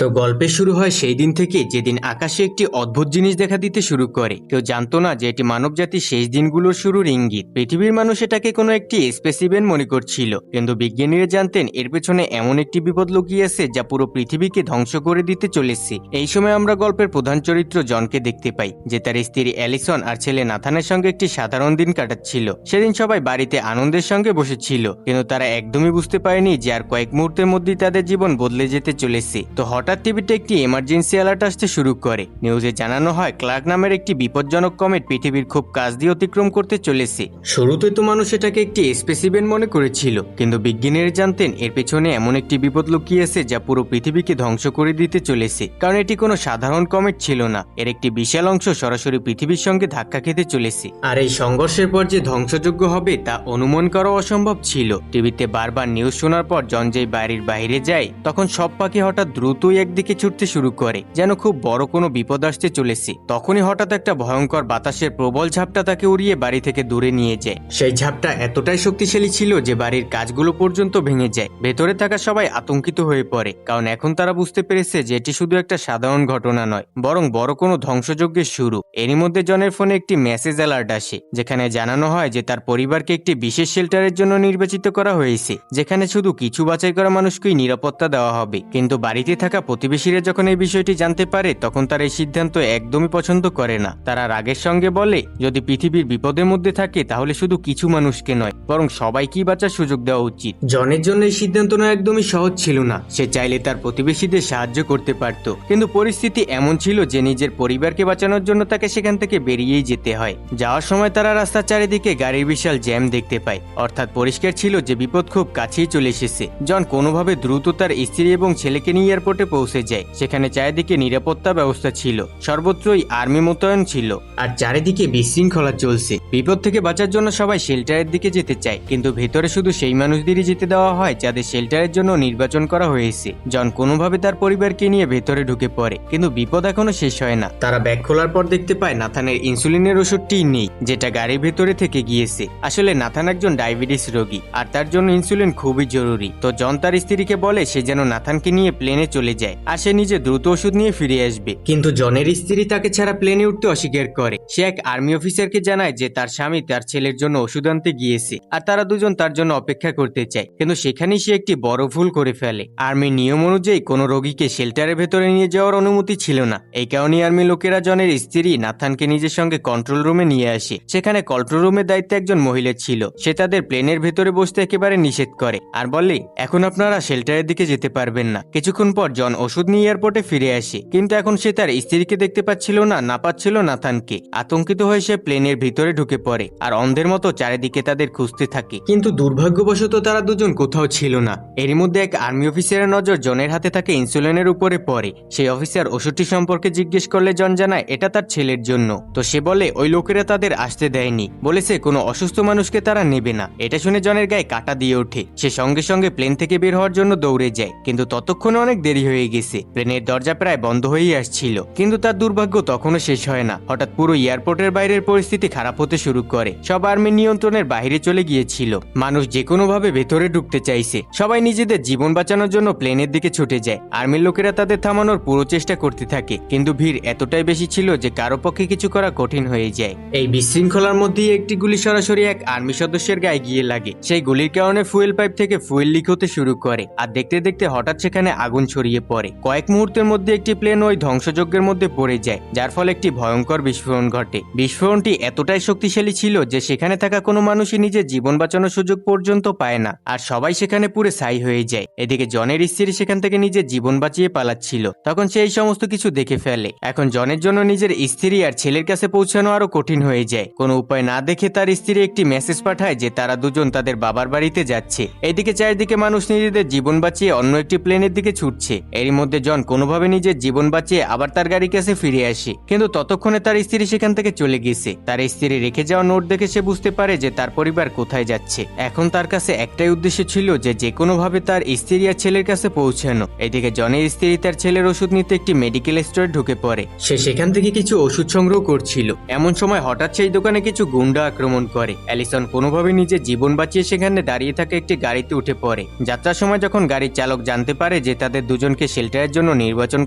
তো গল্পের শুরু হয় সেই দিন থেকে যেদিন আকাশে একটি অদ্ভুত জিনিস দেখা দিতে শুরু করে। কেউ জানতো না যে এটি মানব জাতির শেষ দিনগুলোর শুরুর ইঙ্গিত। পৃথিবীর মানুষ এটাকে কোনো একটি স্পেসিমেন মনে করছিল, কিন্তু বিজ্ঞানীরা জানতেন এর পেছনে এমন একটি বিপদ লুকিয়ে আছে যা পুরো পৃথিবীকে ধ্বংস করে দিতে চলেছে। এই সময় আমরা গল্পের প্রধান চরিত্র জনকে দেখতে পাই, যে তার স্ত্রী অ্যালিসন আর ছেলে নাথানের সঙ্গে একটি সাধারণ দিন কাটাচ্ছিল। সেদিন সবাই বাড়িতে আনন্দের সঙ্গে বসেছিল, কিন্তু তারা একদমই বুঝতে পারেনি যে আর কয়েক মুহূর্তের মধ্যেই তাদের জীবন বদলে যেতে চলেছে। তো হঠাৎ টিভিতে একটি এমার্জেন্সি অ্যালার্ট আসতে শুরু করে। নিউজে জানানো হয় ক্লার্ক নামের একটি বিপজ্জনক কমেট পৃথিবীর খুব কাছ দিয়ে অতিক্রম করতে চলেছে। শুরুতে তো মানুষ এটাকে একটি স্পেসিমেন মনে করেছিল, কিন্তু বিজ্ঞানীরা জানতেন এর পেছনে এমন একটি বিপদ লুকিয়ে আছে যা পুরো পৃথিবীকে ধ্বংস করে দিতে চলেছে। কারণ এটি কোনো সাধারণ কমেট ছিল না, এর একটি বিশাল অংশ সরাসরি পৃথিবীর সঙ্গে ধাক্কা খেতে চলেছে। আর এই সংঘর্ষের পর যে ধ্বংসযোগ্য হবে তা অনুমান করা অসম্ভব ছিল। টিভিতে বারবার নিউজ শোনার পর জন যেই বাড়ির বাইরে যায়, তখন সব পাখি হঠাৎ দ্রুতই একদিকে ছুটতে শুরু করে, যেন খুব বড় কোনো বিপদ আসতে চলেছে। তখনই হঠাৎ একটা ভয়ঙ্কর বাতাসের প্রবল ঝাপটা তাকে উড়িয়ে বাড়ি থেকে দূরে নিয়ে যায়। সেই ঝাপটা এতটাই শক্তিশালী ছিল যে বাড়ির কাজগুলো পর্যন্ত ভেঙে যায়। ভেতরে থাকা সবাই আতঙ্কিত হয়ে পড়ে, কারণ এখন তারা বুঝতে পেরেছে যে এটি শুধু একটা সাধারণ ঘটনা নয়, বরং বড় কোনো ধ্বংসযজ্ঞের শুরু। এরই মধ্যে জনের ফোনে একটি মেসেজ অ্যালার্ট আসে, যেখানে জানানো হয় যে তার পরিবারকে একটি বিশেষ শেল্টারের জন্য নির্বাচিত করা হয়েছে, যেখানে শুধু কিছু বাছাই করা মানুষকেই নিরাপত্তা দেওয়া হবে। কিন্তু বাড়িতে থাকা প্রতিবেশীরা যখন এই বিষয়টি জানতে পারে, তখন তারা এই সিদ্ধান্ত একদমই পছন্দ করে না। তারা রাগের সঙ্গে বলে, যদি পৃথিবীর বিপদের মধ্যে থাকে তাহলে শুধু কিছু মানুষকে নয়, বরং সবাইকেই বাঁচার সুযোগ দেওয়া উচিত। জনের জন্য এই সিদ্ধান্ত নেওয়া একদমই সহজ ছিল না। সে চাইলে তার প্রতিবেশীদের সাহায্য করতে পারত, কিন্তু পরিস্থিতি এমন ছিল যে নিজের পরিবারকে বাঁচানোর জন্য তাকে সেখান থেকে বেরিয়েই যেতে হয়। যাওয়ার সময় তারা রাস্তার চারিদিকে গাড়ির বিশাল জ্যাম দেখতে পায়, অর্থাৎ পরিষ্কার ছিল যে বিপদ খুব কাছেই চলে এসেছে। জন কোনোভাবে দ্রুত তার স্ত্রী এবং ছেলেকে নিয়ে এয়ারপোর্টে পৌঁছে যায়। সেখানে চারিদিকে নিরাপত্তা ব্যবস্থা ছিল, সর্বত্রই আর্মি মোতায়েন ছিল, আর চারিদিকে বিশৃঙ্খলা চলছে। বিপদ থেকে বাঁচার জন্য সবাই শেল্টারের দিকে যেতে চায়, কিন্তু ভেতরে শুধু সেই মানুষদেরই যেতে দেওয়া হয় যাদের শেল্টারের জন্য নির্বাচন করা হয়েছে। জন কোনোভাবে তার পরিবারকে নিয়ে ভেতরে ঢুকে পড়ে, কিন্তু বিপদ এখনো শেষ হয় না। তারা ব্যাগ খোলার পর দেখতে পায় নাথানের ইনসুলিনের ওষুধটি নেই, যেটা গাড়ির ভেতরে থেকে গিয়েছে। আসলে নাথান একজন ডায়াবেটিস রোগী, আর তার জন্য ইনসুলিন খুবই জরুরি। তো জন তার স্ত্রীকে বলে সে যেন নাথানকে নিয়ে প্লেনে চলে যায়, আর সে নিজে দ্রুত ওষুধ নিয়ে ফিরে আসবে। কিন্তু জনের স্ত্রী তাকে ছাড়া প্লেনে উঠতে অস্বীকার করে। সে এক আর্মি অফিসারকে জানায় যে তার স্বামী তার ছেলের জন্য ওষুধ আনতে গিয়েছে, আর তারা দুজন তার জন্য অপেক্ষা করতে চায়। কিন্তু সেখানেই সে একটি বড় ভুল করে ফেলে। আর্মির নিয়ম অনুযায়ী কোনো রোগীকে শেল্টারের ভেতরে নিয়ে যাওয়ার অনুমতি ছিল না। এই কারণে আর্মি লোকেরা জনের স্ত্রী নাথানকে নিজের সঙ্গে কন্ট্রোল রুমে নিয়ে আসে। সেখানে কন্ট্রোল রুমের দায়িত্বে একজন মহিলা ছিল। সে তাদের প্লেনের ভেতরে বসতে একেবারে নিষেধ করে, আর বলে এখন আপনারা শেল্টারের দিকে যেতে পারবেন না। কিছুক্ষণ পর জন ওষুধ নিয়ে এয়ারপোর্টে ফিরে আসে, কিন্তু এখন সে তার স্ত্রীকে দেখতে পাচ্ছিল না পাচ্ছিল নাথানকে। আতঙ্কিত হয়ে সে প্লেনের ভিতরে ঢুকে পড়ে, আর অন্ধের মতো চারিদিকে তাদের খুঁজতে থাকে। কিন্তু দুর্ভাগ্যবশত তারা দুজন কোথাও ছিল না। এরই মধ্যে এক আর্মি অফিসারের নজর জনের হাতে থাকে ইনসুলিনের উপরে পড়ে। সেই অফিসার ওষুধটি সম্পর্কে জিজ্ঞেস করলে জন জানায় এটা তার ছেলের জন্য। তো সে বলে ওই লোকেরা তাদের আসতে দেয়নি, বলেছে কোনো অসুস্থ মানুষকে তারা নেবে না। এটা শুনে জনের গায়ে কাঁটা দিয়ে ওঠে। সে সঙ্গে সঙ্গে প্লেন থেকে বের হওয়ার জন্য দৌড়ে যায়, কিন্তু ততক্ষণে অনেক দেরি হয়ে গেছে। প্লেনের দরজা প্রায় বন্ধ হয়েই আসছিল, কিন্তু তার দুর্ভাগ্য তখনও শেষ হয় না। হঠাৎ পুরো এয়ারপোর্টের বাইরের পরিস্থিতি খারাপ হতে শুরু করে। সব আর্মির নিয়ন্ত্রণের বাইরে চলে গিয়েছিল। মানুষ যে কোনো ভাবে ভেতরে ঢুকতে চাইছে। সবাই নিজেদের জীবন বাঁচানোর জন্য প্লেনের দিকে ছুটে যায়। আর্মির লোকেরা তাদের থামানোর পুরো চেষ্টা করতে থাকে, কিন্তু ভিড় এতটাই বেশি ছিল যে কারো পক্ষে কিছু করা কঠিন হয়ে যায়। এই বিশৃঙ্খলার মধ্যেই একটি গুলি সরাসরি এক আর্মি সদস্যের গায়ে গিয়ে লাগে। সেই গুলির কারণে ফুয়েল পাইপ থেকে ফুয়েল লিক হতে শুরু করে, আর দেখতে দেখতে হঠাৎ সেখানে আগুন ছড়িয়ে পড়ে। কয়েক মুহূর্তের মধ্যে একটি প্লেন ওই ধ্বংসযজ্ঞের মধ্যে পড়ে যায়, যার ফলে একটি ভয়ঙ্কর বিস্ফোরণ ঘটে। বিস্ফোরণটি এতটাই শক্তিশালী ছিল যে সেখানে থাকা কোনো মানুষই নিজের জীবন বাঁচানোর সুযোগ পর্যন্ত পায় না, আর সবাই সেখানে পুরো ছাই হয়ে যায়। এদিকে জনের স্ত্রী সেখান থেকে নিজের জীবন বাঁচিয়ে পালাচ্ছিল, তখন সে এই সমস্ত কিছু দেখে ফেলে। এখন জনের জন্য নিজের স্ত্রী আর ছেলের কাছে পৌঁছানো আরো কঠিন হয়ে যায়। কোনো উপায় না দেখে তার স্ত্রী একটি মেসেজ পাঠায় যে তারা দুজন তাদের বাবার বাড়িতে যাচ্ছে। এইদিকে চারিদিকে মানুষ নিজেদের জীবন বাঁচিয়ে অন্য একটি প্লেনের দিকে ছুটছে। এরই মধ্যে জন কোনোভাবে নিজের জীবন বাঁচিয়ে আবার তার গাড়ির কাছে ফিরে আসে, কিন্তু ততক্ষণে তার স্ত্রী সেখান থেকে চলে গেছে। তার স্ত্রী রেখে যাওয়া নোট দেখে সে বুঝতে পারে যে তার পরিবার কোথায় যাচ্ছে। এখন তার কাছে একটাই উদ্দেশ্য ছিল যে কোনো ভাবে তার স্ত্রী আর ছেলের কাছে পৌঁছানো। এদিকে জনের স্ত্রী তার ছেলের ওষুধ নিতে একটি মেডিকেল স্টোরে ঢুকে পড়ে। সে সেখান থেকে কিছু ওষুধ সংগ্রহ করছিল। এমন সময় হঠাৎ সেই দোকানে কিছু গুন্ডা আক্রমণ করে। অ্যালিসন কোনোভাবে নিজের জীবন বাঁচিয়ে সেখানে দাঁড়িয়ে থাকা একটি গাড়িতে উঠে পড়ে। যাত্রার সময় যখন গাড়ির চালক জানতে পারে যে তাদের দুজনকে শেল্টারের জন্য নির্বাচন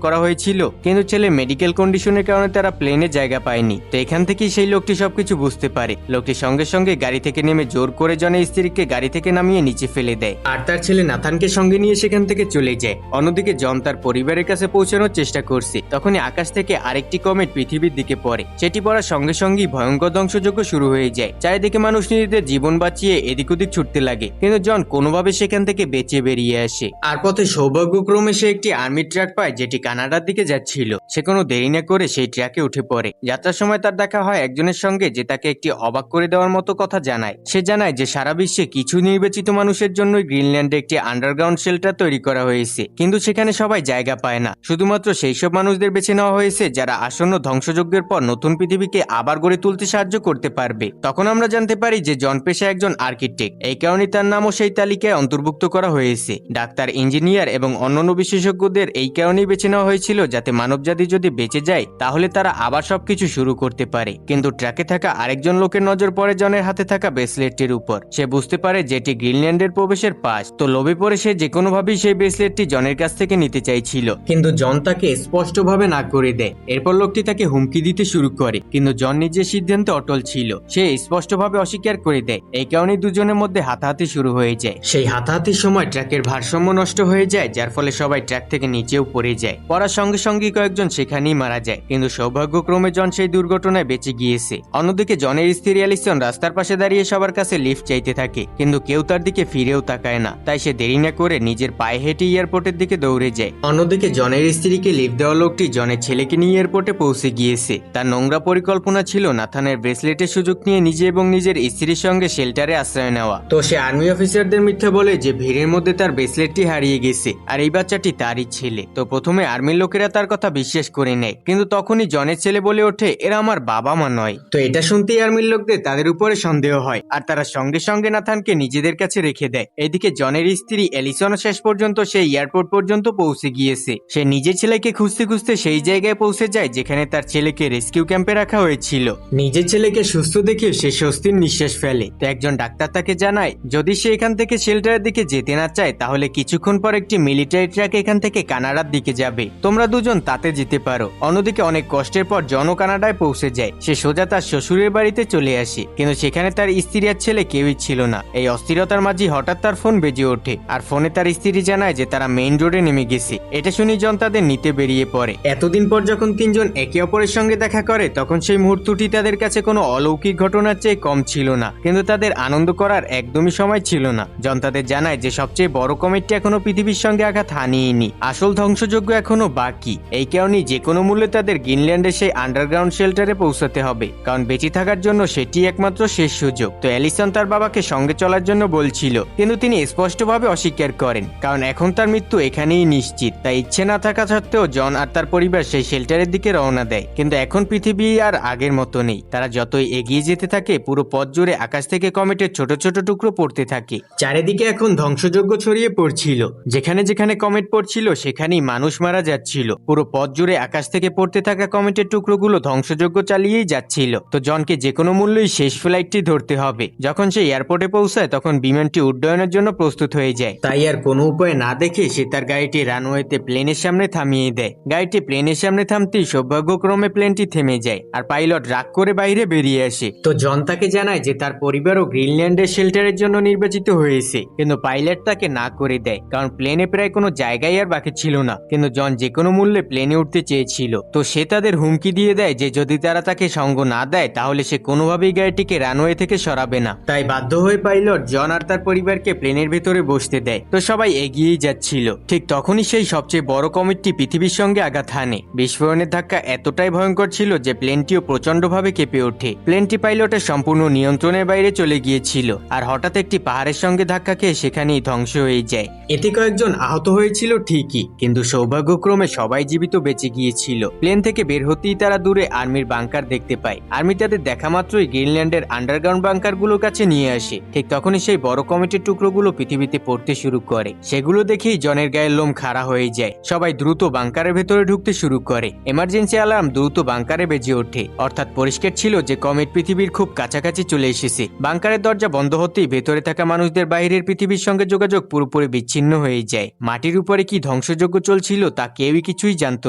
করা হয়েছিল, কিন্তু ছেলে মেডিকেল কন্ডিশনের কারণে তারা প্লেনে জায়গা পায়নি। তো এখান থেকেই সেই লোকটি সবকিছু বুঝতে পারে। লোকটি সঙ্গে সঙ্গে গাড়ি থেকে নেমে জোর করে জনের স্ত্রীকে গাড়ি থেকে নামিয়ে নিচে ফেলে দেয় আর তার ছেলে নাথানকে সঙ্গে নিয়ে সেখান থেকে চলে যায়। অন্যদিকে জন তার পরিবারের কাছে পৌঁছানোর চেষ্টা করছে। তখনই আকাশ থেকে আরেকটি কমেট পৃথিবীর দিকে পড়ে। সেটি পড়ার সঙ্গে সঙ্গেই ভয়ঙ্কর ধ্বংসযজ্ঞ শুরু হয়ে যায়। চারিদিকে মানুষ নিজেদের জীবন বাঁচিয়ে এদিক ওদিক ছুটতে লাগে, কিন্তু জন কোনোভাবে সেখান থেকে বেঁচে বেরিয়ে আসে। আর পথে সৌভাগ্যক্রমে সে একটি আর্মি ট্রাক পায় যেটি কানাডার দিকে যাচ্ছিল। সে কোনো দেরি না করে সেই ট্রাকে উঠে পড়ে। যাত্রার সময় তার দেখা হয় একজনের সঙ্গে যে তাকে একটি অবাক করে দেওয়ার মতো কথা জানায়। সে জানায় যে সারা বিশ্বে কিছু নির্বাচিত মানুষের জন্যই গ্রিনল্যান্ডে একটি আন্ডারগ্রাউন্ড শেল্টার তৈরি করা হয়েছে, কিন্তু সেখানে সবাই জায়গা পায় না। শুধুমাত্র সেই সব মানুষদের বেছে নেওয়া হয়েছে যারা আসন্ন ধ্বংসযজ্ঞের পর নতুন পৃথিবীকে আবার গড়ে তুলতে সাহায্য করতে পারবে। তখন আমরা জানতে পারি যে জন পেশায় একজন আর্কিটেক্ট, এই কারণে তার নামও সেই তালিকায় অন্তর্ভুক্ত করা হয়েছে। ডাক্তার, ইঞ্জিনিয়ার এবং অন্যান্য বিশেষজ্ঞদের এই কারণেই বেছে নেওয়া হয়েছিল যাতে মানবজাতি যদি বেঁচে যায় তাহলে তারা আবার সবকিছু শুরু করতে পারে। কিন্তু ট্রাকে থাকা আরেকজন লোকের নজর পড়ে জনের হাতে থাকা ব্রেসলেটটির উপর। সে বুঝতে পারে যেটি গ্রিনল্যান্ডের প্রবেশের পাশ। তো লোভে পড়ে সে যে কোনোভাবেই সেই ব্রেসলেটটি জনের কাছ থেকে নিতে চাইছিল, কিন্তু জন তাকে স্পষ্টভাবে না করে দেয়। এরপর লোকটি তাকে হুমকি দিতে শুরু করে, কিন্তু জন নিজের সিদ্ধান্তে অটল ছিল। সে স্পষ্টভাবে অস্বীকার করে দেয়। এই কারণে দুজনের মধ্যে হাতাহাতি শুরু হয়ে যায়। সেই হাতাহাতির সময় ট্রাকের ভারসাম্য নষ্ট হয়ে যায়, যার ফলে সবাই ট্রাক থেকে নিচেও পড়ে যায়। পড়ার সঙ্গে সঙ্গে কয়েকজন সেখানেই মারা যায়, কিন্তু সৌভাগ্যক্রমে জন সেই দুর্ঘটনায় বেঁচে গিয়েছে। অন্যদিকে জনের স্ত্রী অ্যালিসন রাস্তার পাশে দাঁড়িয়ে সবার কাছে লিফট চাইতে থাকে, কিন্তু কেউ তার দিকে ফিরেও তাকায় না। তাই সে দেরি না করে নিজের পায়ে হেঁটে এয়ারপোর্টের দিকে দৌড়ে যায়। অন্যদিকে জনের স্ত্রীকে লিফট দেওয়া লোকটি জনের ছেলেকে নিয়ে এয়ারপোর্টে পৌঁছে গিয়েছে। তার নোংরা পরিকল্পনা ছিল নাথানের ব্রেসলেটের সুযোগ নিয়ে নিজে এবং নিজের স্ত্রীর সঙ্গে শেল্টারে আশ্রয় নেওয়া। তো সে আর্মি অফিসারদের মিথ্যা বলে যে ভিড়ের মধ্যে তার ব্রেসলেটটি হারিয়ে গেছে আর এই বাচ্চাটি তারই ছেলে। তো প্রথমে আর্মির লোকেরা তার কথা বিশ্বাস করে নেয়, কিন্তু তখনই জনের ছেলে বলে ওঠে এরা আমার বাবা মা নয়। তো এটা শুনতেই আর্মির লোকদের তাদের উপরে সন্দেহ হয় আর তারা সঙ্গে সঙ্গে নাথানকে নিজেদের কাছে রেখে দেয়। এদিকে জনের স্ত্রী অ্যালিসন শেষ পর্যন্ত সেই এয়ারপোর্ট পর্যন্ত পৌঁছে গিয়েছে। সে নিজের ছেলেকে খুঁজতে খুঁজতে সেই জায়গায় পৌঁছে যায় যেখানে তার ছেলেকে রেস্কিউ ক্যাম্পে রাখা হয়েছিল। নিজের ছেলেকে সুস্থ দেখে সে স্বস্তির নিঃশ্বাস ফেলে। তো একজন ডাক্তার তাকে জানায় যদি সে এখান থেকে শেল্টারের দিকে যেতে না চায় তাহলে কিছুক্ষণ পর একটি মিলিটারি ট্রাক এখান থেকে কানাডার দিকে যাবে, তোমরা দুজন তাতে যেতে পারো। অন্যদিকে অনেক কষ্টের পর জনও কানাডায় পৌঁছে যায়। সে সোজা তার শ্বশুরের বাড়িতে চলে আসে, কিন্তু সেখানে তার স্ত্রী আর ছেলে কেউই ছিল না। এই অস্থিরতার মাঝে হঠাৎ তার ফোন বেজে ওঠে আর ফোনে তার স্ত্রী জানায় যে তারা মেইন রোডে নেমে গেছে। এটা শুনে জন তাদের নিতে বেরিয়ে পড়ে। এতদিন পর যখন তিনজন একে অপরের সঙ্গে দেখা করে তখন সেই মুহূর্তটি তাদের কাছে কোনো অলৌকিক ঘটনার চেয়ে কম ছিল না, কিন্তু তাদের আনন্দ করার একদমই সময় ছিল না। জন তাদের জানায় যে সবচেয়ে বড় কমেটটি এখনো পৃথিবীর সঙ্গে আঘাত হানিয়েনি, আসল ধ্বংসযজ্ঞ এখনো বাকি। এই কারণেই যে কোনো মূল্যে তাদের গ্রিনল্যান্ডের সেই আন্ডারগ্রাউন্ড শেল্টারে পৌঁছাতে হবে, কারণ বেঁচে থাকার জন্য সেটি একমাত্র শেষ সুযোগ। তো অ্যালিসন তার বাবাকে সঙ্গে চলার জন্য বলছিল, কিন্তু তিনি স্পষ্টভাবে অস্বীকার করেন, কারণ এখন তার মৃত্যু এখানেই নিশ্চিত। তাই ইচ্ছে না থাকা সত্ত্বেও জন আর তার পরিবার সেই শেল্টারের দিকে রওনা দেয়। কিন্তু এখন পৃথিবী আর আগের মতো নেই। তারা যতই এগিয়ে যেতে থাকে পুরো পথ জুড়ে আকাশ থেকে কমেটের ছোট ছোট টুকরো পড়তে থাকে। চারিদিকে এখন ধ্বংসযজ্ঞ ছড়িয়ে পড়ছিল। যেখানে যেখানে কমেট পড়ছিল সেখানেই মানুষ মারা যাচ্ছিল। পুরো পথ জুড়ে আকাশ থেকে পড়তে থাকা কমেটের টুকরোগুলো ধ্বংসযজ্ঞ চালিয়েই যাচ্ছিল। তো জনকে যে কোনো মূল্যেই শেষ ফ্লাইটটি ধরতে হবে। যখন সে এয়ারপোর্টে পৌঁছায় তখন বিমানটি উড্ডয়নের জন্য প্রস্তুত হয়ে যায়। তাই আর কোনো উপায় না দেখে সে তার গাড়িটি রানওয়েতে প্লেনের সামনে থামিয়ে দেয়। গাড়িটি প্লেনের সামনে থামতেই সৌভাগ্যক্রমে প্লেনটি থেমে যায় আর পাইলট রাগ করে বাইরে বেরিয়ে আসে। তো জন তাকে জানায় যে তার পরিবারও গ্রিনল্যান্ডের শেল্টারের জন্য নির্বাচিত হয়েছে, কিন্তু পাইলট তাকে না করে দেয়, কারণ প্লেনে প্রায় কোনো জায়গায় আর বাকি ছিল না। কিন্তু জন যে কোনো মূল্যে প্লেনে উঠতে চেয়েছিল। তো সে তাদের হুমকি দিয়ে দেয় যে যদি তারা তাকে সঙ্গ না দেয় তাহলে সে কোনোভাবেই গাড়িটিকে রানওয়ে থেকে সরাবে না। তাই বাধ্য হয়ে পাইলট জন আর তার পরিবারকে প্লেনের ভেতরে বসতে দেয়। তো সবাই এগিয়েই যাচ্ছিল। ঠিক তখনই সেই সবচেয়ে বড় কমেটটি পৃথিবীর সঙ্গে আঘাত হানে। বিস্ফোরণের ধাক্কা এতটাই ভয়ঙ্কর ছিল যে প্লেনটিও প্রচন্ডভাবে কেঁপে ওঠে। প্লেনটি পাইলটের সম্পূর্ণ নিয়ন্ত্রণের বাইরে চলে গিয়েছিল আর হঠাৎ একটি পাহাড়ের সঙ্গে ধাক্কা খেয়ে সেখানেই ধ্বংস হয়ে যায়। এতে কয়েকজন আহত হয়েছিল ঠিকই, কিন্তু সৌভাগ্যক্রমে সবাই জীবিত বেঁচে গিয়েছিল। প্লেন থেকে বের হতেই তারা দূরে আর্মির বাংকার দেখতে পায়। আর্মি তাদের দেখা মাত্রই গ্রিনল্যান্ডের আন্ডারগ্রাউন্ড বাংকারগুলোর কাছে নিয়ে আসে। ঠিক তখনই সেই বড় কমেটের টুকরোগুলো পৃথিবীতে পড়তে শুরু করে। সেগুলো দেখেই জনের গায়ের লোম খাড়া হয়ে যায়। সবাই দ্রুত বাংকারের ভেতরে ঢুকতে শুরু করে। এমার্জেন্সি অ্যালার্ম দ্রুত বাংকারে বেজে ওঠে, অর্থাৎ পরিষ্কার ছিল যে কমেট পৃথিবীর খুব কাছাকাছি চলে এসেছে। বাংকারের দরজা বন্ধ হতেই ভেতরে থাকা মানুষদের বাইরের পৃথিবীর সঙ্গে যোগাযোগ পুরোপুরি বিচ্ছিন্ন হয়ে যায়। মাটির উপরে কি ধ্বংসযজ্ঞ চলছিল তা কেউই কিছুই জানতো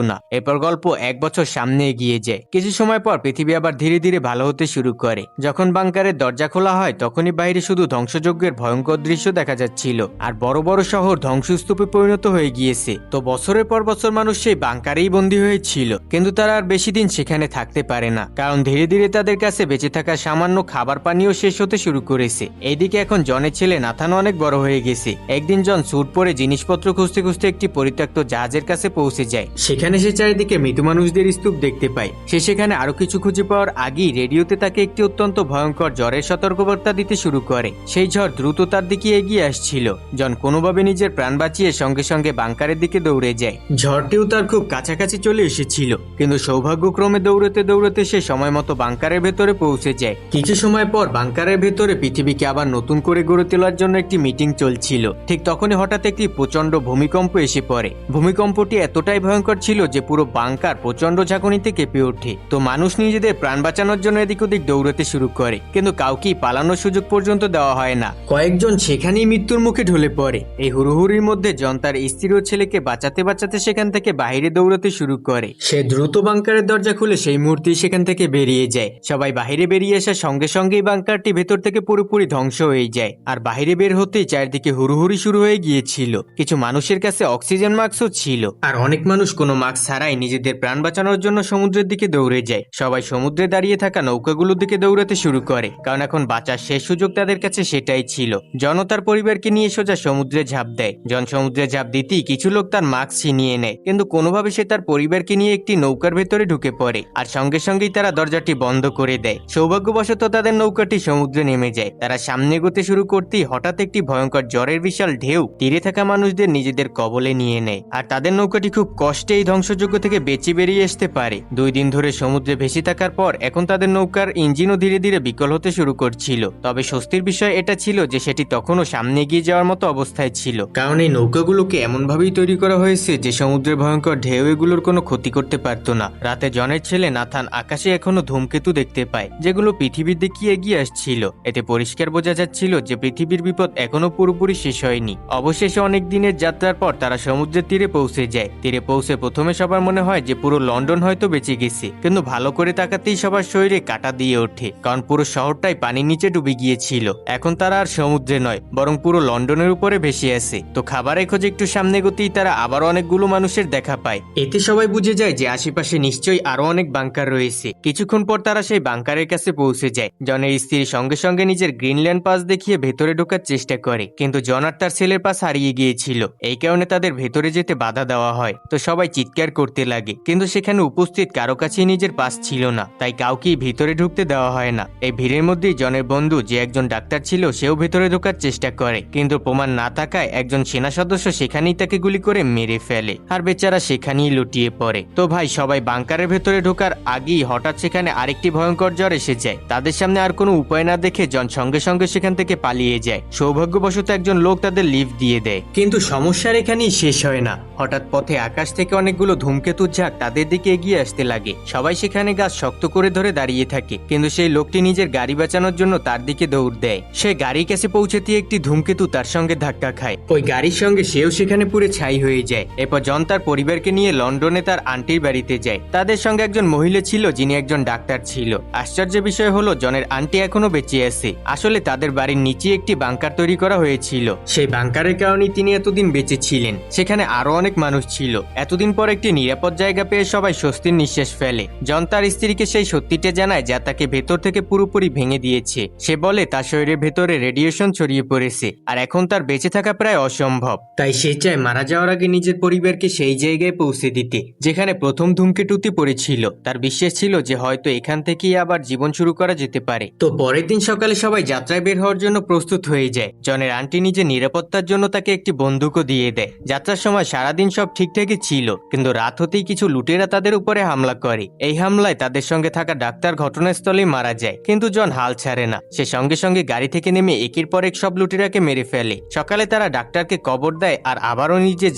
না। এরপর গল্প 1 বছর সামনে এগিয়ে যায়। কিছু সময় পর পৃথিবী আবার ধীরে ধীরে ভালো হতে শুরু করে। যখন বাংকারের দরজা খোলা হয় তখনই বাইরে শুধু ধ্বংসযজ্ঞের ভয়ঙ্কর দৃশ্য দেখা যাচ্ছিল, আর বড় বড় শহর ধ্বংসস্তূপে পরিণত হয়ে গিয়েছে। তো বছরের পর বছর মানুষ সেই বাংকারেই বন্দী হয়েছিল, কিন্তু তারা আর বেশি দিন সেখানে থাকতে পারে না, কারণ ধীরে ধীরে তাদের কাছে বেঁচে থাকা সামান্য খাবার পানিও শেষ হতে শুরু করেছে। এইদিকে এখন জনের ছেলে নাথান অনেক বড় হয়ে গেছে। একদিন জন স্যুট পরে জিনিসপত্র খুঁজতে খুঁজতে একটি পরিত্যক্ত জাহাজের কাছে পৌঁছে যায়। সেখানে সে চারিদিকে মৃত মানুষদের স্তূপ দেখতে পায়। সে সেখানে আরো কিছু খুঁজে পাওয়ার আগেই রেডিওতে তাকে একটি অত্যন্ত ভয়ঙ্কর ঝড়ের সতর্কবার্তা দিতে শুরু করে। সেই ঝড় দ্রুত তার দিকে এগিয়ে আসছিল। জন কোনোভাবে নিজের প্রাণ বাঁচিয়ে সঙ্গে সঙ্গে বাংকারের দিকে দৌড়ে যায়। ঝড়টিও তার খুব কাছাকাছি চলে এসেছিল, কিন্তু সৌভাগ্যক্রমে দৌড়তে দৌড়তে সে সময় মতো বাংকারের ভেতরে পৌঁছে যায়। কিছু সময় পর বাংকারের ভেতরে পৃথিবীকে আবার নতুন করে গড়ে তোলার জন্য একটি মিটিং চলছিল। ঠিক তখনই হঠাৎ একটি প্রচন্ড ভূমিকম্প এসে পড়ে। ভূমিকম্পটি এতটাই ভয়ঙ্কর ছিল যে পুরো বাংকার প্রচন্ড ঝাঁকুনিতে কেঁপে ওঠে। তো মানুষ নিজেদের প্রাণ বাঁচানোর জন্য এদিক ওদিক দৌড়াতে শুরু করে, কিন্তু কাউকেই পালানোর সুযোগ পর্যন্ত দেওয়া হয় না। কয়েকজন সেখানেই মৃত্যুর মুখে ঢলে পড়ে। এই হুড়োহুড়ির মধ্যে জন তার স্ত্রী ও ছেলেকে বাঁচাতে বাঁচাতে সেখান থেকে বাইরে দৌড়াতে শুরু করে। সে দ্রুত বাংকারের দরজা খুলে সেই মুহূর্তেই সেখান থেকে বেরিয়ে যায়। সবাই বাইরে বেরিয়ে আসার সঙ্গে সঙ্গেই বাংকারটি ভেতর থেকে পুরোপুরি ধ্বংস হয়ে যায়, আর বাইরে বের হতেই চারদিকে হুড়োহুড়ি শুরু হয়ে গিয়েছিল। কিছু মানুষের কাছে অক্সিজেন মাস্কও ছিল, আর অনেক মানুষ কোনো মাস্ক ছাড়াই নিজেদের প্রাণ বাঁচানোর জন্য সমুদ্রের দিকে দৌড়ে যায়। সবাই সমুদ্রে দাঁড়িয়ে থাকা নৌকাগুলোর দিকে দৌড়াতে শুরু করে, কারণ এখন বাঁচার শেষ সুযোগ তাদের কাছে সেটাই ছিল। জন তার পরিবারকে নিয়ে সোজা সমুদ্রে ঝাঁপ দেয়। জন সমুদ্রে ঝাঁপ দিতেই কিছু লোক তার মাস্ক ছিনিয়ে নেয়, কিন্তু কোনোভাবে সে তার পরিবারকে নিয়ে একটি নৌকার ভেতরে ঢুকে পড়ে, আর সঙ্গে সঙ্গেই তারা দরজাটি বন্ধ করে দেয়। সৌভাগ্যবশত তাদের নৌকাটি সমুদ্রে নেমে যায়। তারা সামনে এগোতে শুরু করতেই হঠাৎ একটি ভয়ঙ্কর ঝড়ের বিশাল ঢেউ তীরে থাকা মানুষদের নিজেদের কবলে নিয়ে নেয়, আর তাদের নৌকাটি খুব কষ্টে এই ধ্বংসযজ্ঞ থেকে বেঁচে বেরিয়ে আসতে পারে। 2 দিন ধরে সমুদ্রে ভেসে থাকার পর এখন তাদের নৌকার ইঞ্জিনও ধীরে ধীরে বিকল হতে শুরু করছিল। তবে স্বস্তির বিষয় এটা ছিল যে সেটি তখনও সামনে এগিয়ে যাওয়ার মতো অবস্থায় ছিল, কারণ এই নৌকাগুলোকে এমনভাবেই তৈরি করা হয়েছে যে সমুদ্রের ভয়ঙ্কর ঢেউ এগুলোর কোনো ক্ষতি করতে পারতো না। রাতে জনের ছেলে নাথান আকাশে এখনো ধূমকেতু দেখতে পায়, যেগুলো পৃথিবীর দিকে এগিয়ে আসছিল। এতে পরিষ্কার বোঝা যাচ্ছিল যে পৃথিবীর বিপদ এখনো পুরোপুরি শেষ হয়নি। অবশেষে অনেক দিনের যাত্রার পর তারা সমুদ্রের তীরে পৌঁছে যায়। তীরে পৌঁছে প্রথমে সবার মনে হয় যে পুরো লন্ডন হয়তো বেঁচে গেছে, কিন্তু ভালো করে তাকাতেই সবার শরীরে কাঁটা দিয়ে ওঠে, কারণ পুরো শহরটাই পানির নিচে ডুবে গিয়েছিল। এখন তারা আর সমুদ্রে নয়, বরং পুরো লন্ডনের উপরে ভেসে আছে। তো খাবারের খোঁজে একটু সামনে গতিই তারা আবার অনেকগুলো মানুষের দেখা পায়। এতে সবাই বুঝে যায় যে আশেপাশে নিশ্চয়ই আরো অনেক বাংকার রয়েছে। কিছুক্ষণ পর তারা সেই বাংকারের কাছে পৌঁছে যায়। জনের স্ত্রী সঙ্গে সঙ্গে নিজের গ্রিনল্যান্ড পাস দেখিয়ে ভেতরে ঢোকার চেষ্টা করে, কিন্তু জন আর তার ছেলের পাস হারিয়ে গিয়েছিল। এই কারণে তাদের ভেতরে যেতে বাধা দেওয়া হয়। তো সবাই চিৎকার করতে লাগে, কিন্তু সেখানে উপস্থিত কারো কাছেই নিজের পাস ছিল না, তাই কাউকেই ভিতরে ঢুকতে দেওয়া হয় না। এই ভিড়ের মধ্যেই জনের বন্ধু যে একজন ডাক্তার ছিল সেও ভেতরে ঢোকার চেষ্টা করে, কিন্তু প্রমাণ না থাকায় একজন সেনা সদস্য সেখানেই তাকে গুলি করে মেরে ফেলে, আর বেচারা সেখানেই লুটিয়ে পড়ে। তো ভাই, সবাই বাংকারের ভেতরে ঢোকার আগেই হঠাৎ সেখানে আরেকটি ভয়ঙ্কর জ্বর এসে যায়। তাদের সামনে আর কোনো উপায় না দেখে জন সঙ্গে সঙ্গে সেখান থেকে পালিয়ে যায়। সৌভাগ্যবশত একজন লোক তাদের লিফট দিয়ে দেয়, কিন্তু সমস্যার এখানেই শেষ হয় না। হঠাৎ পথে আকাশ থেকে অনেকগুলো ধূমকেতুর ঝাঁক তাদের দিকে এগিয়ে আসতে লাগে। সবাই সেখানে গাছ শক্ত করে ধরে দাঁড়িয়ে থাকে, কিন্তু সেই লোকটি নিজের গাড়ি বাঁচানোর জন্য তার দিকে দৌড় দেয়। সে গাড়ির কাছে পৌঁছাতে একটি ধূমকেতু তার সঙ্গে ধাক্কা খায়। ওই গাড়ির সঙ্গে সেও সেখানে পুড়ে ছাই হয়ে যায়। এরপর জন তার পরিবারকে নিয়ে লন্ডনে তার আন্টির বাড়িতে যায়। তাদের সঙ্গে একজন মহিলা ছিল যিনি একজন ডাক্তার ছিল। আশ্চর্যের বিষয় হলো জনের আন্টি এখনো বেঁচে আছে। আসলে তাদের বাড়ির নিচে একটি বাংকার তৈরি করা হয়েছিল। সেই বাংকারের কারণেই তিনি এতদিন বেঁচে ছিলেন। সেখানে আরো অনেক মানুষ ছিল। এতদিন পর একটি নিরাপদ জায়গা পেয়ে সবাই স্বস্তির নিঃশ্বাস ফেলে। জন তার স্ত্রীকে সেই সত্যিটা জানায় যা তাকে ভেতর থেকে পুরোপুরি ভেঙে দিয়েছে। সে বলে তার শরীরের ভেতরে রেডিয়েশন ছড়িয়ে পড়েছে, আর এখন তার বেঁচে থাকা প্রায় অসম্ভব। তাই সে চায় মারা যাওয়ার আগে নিজের পরিবারকে সেই জায়গায় পৌঁছে দিতে যেখানে প্রথম ধূমকেতুটি পড়েছিল। তার বিশ্বাস ছিল যে হয়তো এখান থেকেই আবার জীবন শুরু করা যেতে পারে। তো পরের দিন সকালে সবাই যাত্রায় বের হওয়ার জন্য প্রস্তুত হয়ে যায়। জনের আন্টি নিজের নিরাপত্তার জন্য তাকে একটি বন্দুকও দিয়ে দেয়। যাত্রার সময় সারাদিন সব ঠিকঠাকই ছিল, কিন্তু রাত হতেই কিছু লুটেরা তাদের উপরে হামলা করে। এই হামলায় তাদের সঙ্গে থাকা ডাক্তার ঘটনাস্থলেই মারা যায়, কিন্তু জন হাল ছাড়ে না। সে সঙ্গে সঙ্গে গাড়ি থেকে নেমে একের পর এক সব লুটেরাকে মেরে ফেলে। সকালে তারা ডাক্তারকে কবর দেয় আর আবারও নিজের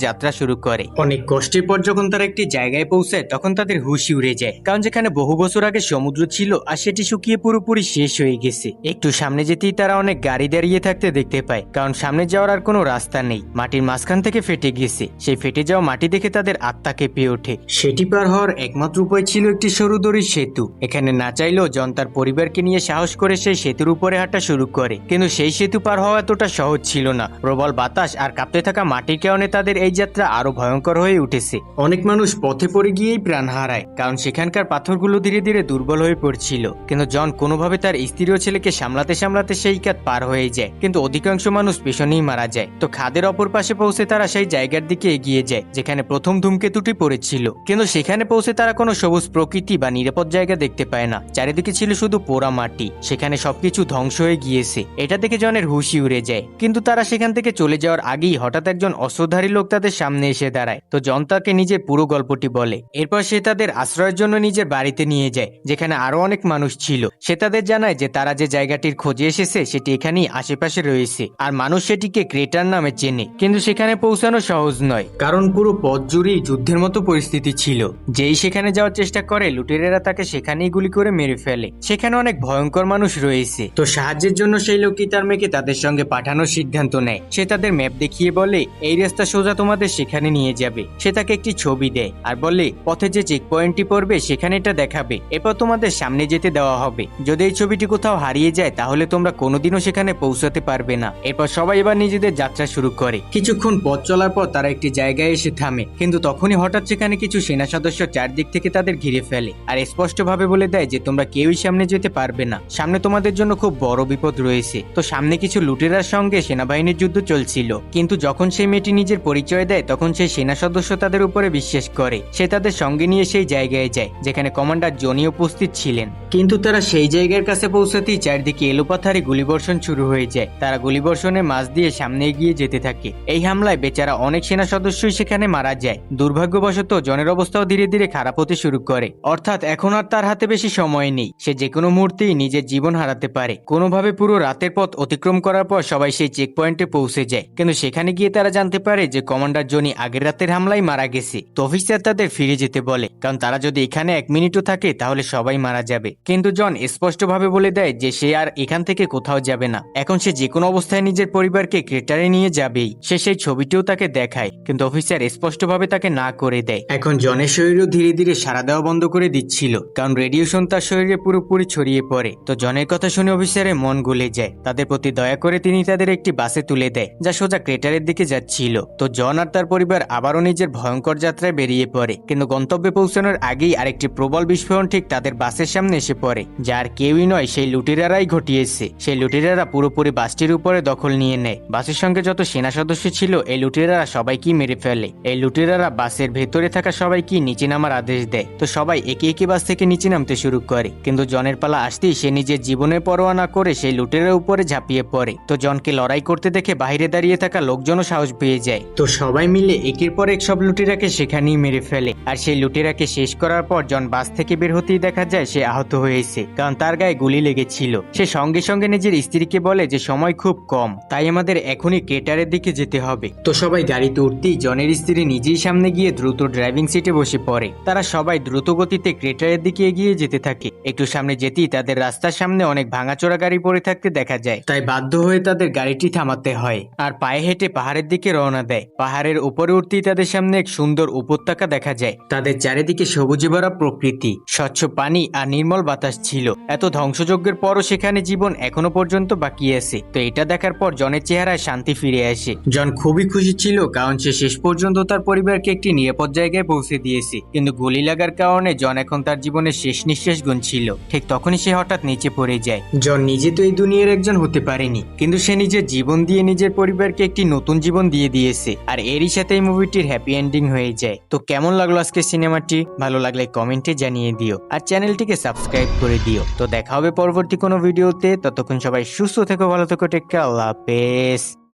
যাত্রা শুরু করে। অনেক কষ্টের পর যখন তারা একটি জায়গায় পৌঁছায় তখন তাদের হুঁশি উড়ে যায়, কারণ যেখানে বহু বছর আগে সমুদ্র ছিল আর সেটি শুকিয়ে পুরোপুরি শেষ হয়ে গেছে। একটু সামনে যেতেই তারা অনেক গাড়ি দাঁড়িয়ে থাকতে দেখতে পায়, কারণ সামনে যাওয়ার আর কোনো রাস্তা নেই। মাটির মাঝখান থেকে ফেটে ফেটে গেছে। সেই ফেটে যাওয়া মাটি দেখে তাদের আত্মা কেঁপে ওঠে। সেটি পার হওয়ার একমাত্র উপায় ছিল একটি সরু দড়ির সেতু। এখানে না চাইলেও জন তার পরিবারকে নিয়ে সাহস করে সেই সেতুর উপরে হাঁটা শুরু করে, কিন্তু সেই সেতু পার হওয়া এতটা সহজ ছিল না। প্রবল বাতাস আর কাঁপতে থাকা মাটির কারণে তাদের এই যাত্রা আরো ভয়ঙ্কর হয়ে উঠেছে। অনেক মানুষ পথে পড়ে গিয়েই প্রাণ হারায়, কারণ সেখানকার পাথরগুলো ধীরে ধীরে দুর্বল হয়ে পড়ছিল। কিন্তু জন কোনোভাবে তার স্ত্রী ও ছেলেকে সামলাতে সামলাতে সেই কাত পার হয়ে যায়, কিন্তু অধিকাংশ মানুষ পেছনেই মারা যায়। তো খাদের অপর পাশে পৌঁছে তারা সেই জায়গার দিকে এগিয়ে যায় যেখানে প্রথম ধূমকেতুটি পড়েছিল। কিন্তু সেখানে পৌঁছে তারা কোনো সবুজ প্রকৃতি বা নিরাপদ জায়গা দেখতে পায় না। চারিদিকে ছিল শুধু পোড়া মাটি, সেখানে সবকিছু ধ্বংস হয়ে গিয়েছে। এটা দেখে জনের হুঁশি উড়ে যায়, কিন্তু তারা সেখান থেকে চলে যাওয়ার আগেই হঠাৎ একজন অস্ত্রধারী লোক তাদের সামনে এসে দাঁড়ায়। তো জন তাকে নিজের পুরো গল্পটি বলে। এরপর সে তাদের আশ্রয়ের জন্য নিজের বাড়িতে নিয়ে যায় যেখানে আরো অনেক মানুষ ছিল। সে তাদের জানায় যে তারা যে জায়গাটির খোঁজে এসেছে সেটি এখানেই আশেপাশে রয়েছে, আর মানুষ সেটিকে ক্রেটার নামে চেনে। কিন্তু সেখানে পৌঁছানো সহজ নয়, কারণ পুরো পথ জুড়েই যুদ্ধের মতো পরিস্থিতি ছিল। যেই সেখানে যাওয়ার চেষ্টা করে লুটেরেরা তাকে সেখানেই গুলি করে মেরে ফেলে। সেখানে অনেক ভয়ঙ্কর মানুষ রয়েছে। তো সাহায্যের জন্য সেই লোকটি তার মেয়েকে তাদের সঙ্গে পাঠানোর সিদ্ধান্ত নেয়। সে তাদের ম্যাপ দেখিয়ে বলে এই রাস্তা সোজা তোমাদের সেখানে নিয়ে যাবে। সে তাকে একটি ছবি দেয় আর বলে পথে যে চেক পয়েন্টটি পড়বে সেখানে এটা দেখাবে, এরপর তোমাদের সামনে যেতে দেওয়া হবে। যদি এই ছবিটি কোথাও হারিয়ে যায় তাহলে তোমরা কোনোদিনও সেখানে পৌঁছাতে পারবে না। এরপর সবাই এবার নিজেদের যাত্রা শুরু করে। কিছুক্ষণ পথ চলার পর তারা একটি জায়গায় এসে থামে, কিন্তু তখনই হঠাৎ সেখানে কিছু সেনা সদস্য চারদিক থেকে তাদের ঘিরে ফেলে আর স্পষ্টভাবে বলে দেয় যে তোমরা কেউই সামনে যেতে পারবে না, সামনে তোমাদের জন্য খুব বড় বিপদ রয়েছে। তো সামনে কিছু লুটেরার সঙ্গে সেনাবাহিনীর যুদ্ধ চলছিল, কিন্তু যখন সেই মেয়েটি নিজের পরিচয় দেয় তখন সেই সেনা সদস্য তাদের উপরে বিশ্বাস করে। সে তাদের সঙ্গে নিয়ে সেই জায়গায় যায় যেখানে কমান্ডার জনি উপস্থিত ছিলেন। কিন্তু তারা সেই জায়গার কাছে পৌঁছাতেই চারদিকে এলোপাথারি গুলিবর্ষণ শুরু হয়ে যায়। তারা গুলিবর্ষণের মাঝ দিয়ে সামনে এগিয়ে যেতে থাকে। এই হামলায় বেচারা অনেক সেনা সদস্যই সেখানে মারা যায়। দুর্ভাগ্যবশত জনের অবস্থাও ধীরে ধীরে খারাপ হতে শুরু করে, অর্থাৎ এখন আর তার হাতে বেশি সময় নেই। সে যে কোনো মুহূর্তেই নিজের জীবন হারাতে পারে। কোনোভাবে পুরো রাতের পথ অতিক্রম করার পর সবাই সেই চেক পয়েন্টে পৌঁছে যায়, কিন্তু সেখানে গিয়ে তারা জানতে পারে যে কমান্ডার জনি আগের রাতের হামলায় মারা গেছে। তো অফিসার তাদের ফিরে যেতে বলে, কারণ তারা যদি এখানে 1 মিনিটও থাকে তাহলে সবাই মারা যাবে। কিন্তু জন স্পষ্টভাবে বলে দেয় যে সে আর এখান থেকে কোথাও যাবে না। এখন সে যে কোনো অবস্থায় নিজের পরিবারকে ক্রেটারে নিয়ে যাবেই। সে সেই ছবিটিও তাকে দেখায়, কিন্তু অফিসার স্পষ্টভাবে তাকে না করে দেয়। এখন জনের শরীরও ধীরে ধীরে সাড়া দেওয়া বন্ধ করে দিচ্ছিল, কারণ রেডিয়েশন তার শরীরে পুরোপুরি ছড়িয়ে পড়ে। তো জনের কথা শুনে অফিসারের মন গলে যায়। তাদের প্রতি দয়া করে তিনি তাদের একটি বাসে তুলে দেয় যা সোজা ক্রেটারের দিকে যাচ্ছিল। তো জন আর তার পরিবার আবারও নিজের ভয়ঙ্কর যাত্রায় বেরিয়ে পড়ে, কিন্তু গন্তব্যে পৌঁছানোর আগেই আরেকটি প্রবল বিস্ফোরণ ঠিক তাদের বাসের সামনে এসে পড়ে, যার কেউই নয় সেই লুটেরারাই ঘটিয়েছে। সেই লুটেরারা পুরোপুরি বাসটির উপরে দখল নিয়ে নেয়। বাসের সঙ্গে যত সেনা সদস্য ছিল এই লুটেরারা সবাইকেই মেরে ফেলে। এই লুটেরারা বাসের ভেতরে থাকা সবাইকে নিচে নামার আদেশ দেয়। তো সবাই একে একে বাস থেকে নিচে নামতে শুরু করে, কিন্তু জনের পালা আসতেই সে নিজের জীবনের পরোয়া না করে সেই লুটেরার উপরে ঝাঁপিয়ে পড়ে। তো জনকে লড়াই করতে দেখে বাইরে দাঁড়িয়ে থাকা লোকজনও সাহস পেয়ে যায়। তো সবাই মিলে একের পর এক সব লুটেরাকে সেখানেই মেরে ফেলে। আর সেই লুটেরাকে শেষ করার পর জন বাস থেকে বের হতেই দেখা যায় সে আহত হয়েছে, কারণ তার গায়ে গুলি লেগেছিল। সে সঙ্গে সঙ্গে নিজের স্ত্রীকে বলে যে সময় খুব কম, তাই আমাদের এখনই ক্রেটারের দিকে যেতে হবে। তো সবাই গাড়িতে উঠতেই জনের স্ত্রী নিজেই সামনে গিয়ে দ্রুত ড্রাইভিং সিটে বসে পড়ে। তারা সবাই দ্রুত গতিতে ক্রেটারের দিকে এগিয়ে যেতে থাকে। একটু সামনে যেতেই তাদের রাস্তার সামনে অনেক ভাঙাচোরা গাড়ি পড়ে থাকতে দেখা যায়, তাই বাধ্য হয়ে তাদের গাড়িটি থামাতে হয় আর পায়ে হেঁটে পাহাড়ের দিকে রওনা দেয়। পাহাড়ের উপরে উঠতেই তাদের সামনে এক সুন্দর উপত্যকা দেখা যায়। তাদের চারিদিকে সবুজে ভরা প্রকৃতি, স্বচ্ছ পানি আর নির্মল বাতাস ছিল। এত ধ্বংসযজ্ঞের পরও সেখানে জীবন এখনো পর্যন্ত বাকি আছে। তো এটা দেখার পর জনের চেহারায় শান্তি ফিরে আসে। জন খুবই খুশি ছিল, কারণ সে শেষ পর্যন্ত তার পরিবারকে একটি নিরাপদ জায়গায় পৌঁছে দিয়েছে। কিন্তু গুলি লাগার কারণে জন এখন তার জীবনের শেষ নিঃশ্বাস গুনছিল। ঠিক তখনই সে হঠাৎ নিচে পড়ে যায়। জন নিজে তো এই দুনিয়ার একজন হতে পারেনি, কিন্তু সে নিজের জীবন দিয়ে নিজের পরিবারকে একটি নতুন জীবন দিয়ে দিয়েছে। আর এরই সাথে এই মুভিটির হ্যাপি এন্ডিং হয়ে যায়। তো কেমন লাগলো আজকে সিনেমাটি? ভালো লাগলে কমেন্টে জানিয়ে দিও আর চ্যানেলটিকে সাবস্ক্রাইব করে দিও। তো দেখা হবে পরবর্তী কোনো ভিডিওতে। ততক্ষণ সবাই সুস্থ থেকো, ভালো থেকো, টেক কেয়ার, আল্লাহ হাফেজ।